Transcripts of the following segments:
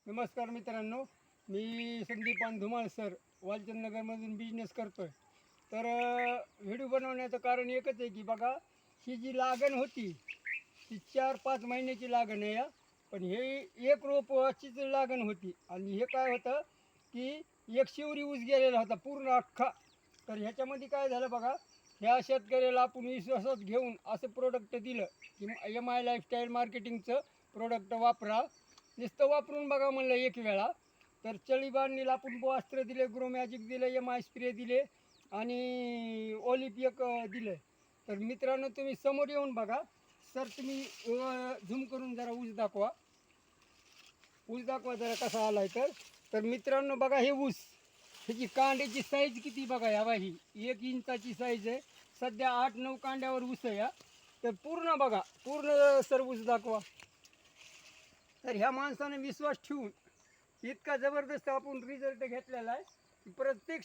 नमस्कार मित्रांनो, मी Sandipan Dhumal sir वालचंदनगरमधून business करतो आहे. तर व्हिडिओ बनवण्याचं कारण एकच आहे की बघा, ही जी लागण होती ती 4-5 महिन्याची लागण आहे पण हे एक रोपाचीच लागण होती आणि हे काय होतं की एक शिवरी ऊस गेलेला होता पूर्ण अख्खा. तर ह्याच्यामध्ये काय झालं बघा, ह्या शेतकऱ्याला आपण विश्वासात घेऊन असं प्रोडक्ट दिलं की MI लाईफस्टाईल मार्केटिंगचं प्रोडक्ट वापरा. नुसतं वापरून बघा म्हणलं एक वेळा. तर चळीबांनीला आपण अस्त्र दिले, ग्रो मॅजिक दिले, MI स्प्रे दिले आणि ओलिप एक दिलं. तर मित्रांनो तुम्ही समोर येऊन बघा. सर तुम्ही झूम करून जरा ऊस दाखवा. ऊस दाखवा जरा कसा आलाय. तर मित्रांनो बघा हे ऊस, ह्याची कांड्याची साईज किती बघा. या ही 1 इंचाची साईज आहे. सध्या 8-9 कांड्यावर ऊस आहे या. तर पूर्ण बघा, पूर्ण सर ऊस दाखवा. तर ह्या माणसाने विश्वास ठेवून इतका जबरदस्त आपण रिझल्ट घेतलेला आहे की प्रत्येक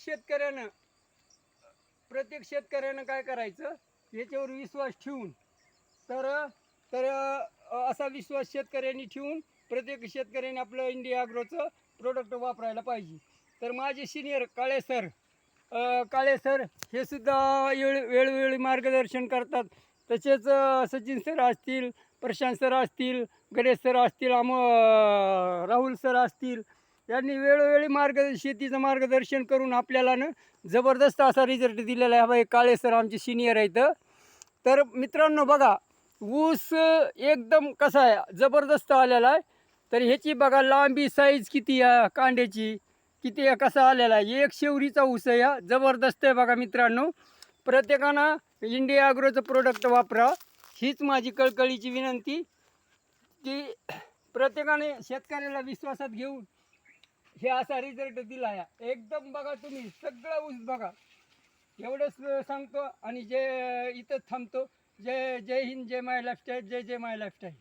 शेतकऱ्यानं काय करायचं, याच्यावर विश्वास ठेवून तर तर असा विश्वास शेतकऱ्यांनी ठेवून प्रत्येक शेतकऱ्याने आपलं इंडिया ॲग्रोचं प्रोडक्ट वापरायला पाहिजे. तर माझे सिनियर काळे सर हे सुद्धा वेळोवेळी मार्गदर्शन करतात. तसेच सचिन सर असतील, प्रशांत सर असतील, गणेश सर असतील, राहुल सर असतील, यांनी वेळोवेळी शेतीचं मार्गदर्शन करून आपल्याला जबरदस्त असा रिझल्ट दिलेला आहे. हे काळे सर आमचे सिनियर आहेत. तर मित्रांनो बघा, ऊस एकदम कसा आहे, जबरदस्त आलेला आहे. तर ह्याची बघा लांबी, साईज किती आहे, कांड्याची किती आहे, कसा आलेला आहे. एक शेवरीचा ऊस आहे हा, जबरदस्त आहे बघा मित्रांनो. प्रत्येकानं इंडिया ॲग्रोचं प्रोडक्ट वापरा, हीच माझी कळकळीची विनंती की प्रत्येकाने शेतकऱ्याला विश्वासात घेऊन हे असा रिझल्ट दिला आहे. एकदम बघा तुम्ही सगळा ऊस बघा. एवढंच सांगतो आणि इथंच थांबतो. जय हिंद, जय माय लाईफस्टाईल, जय माय लाईफस्टाईल.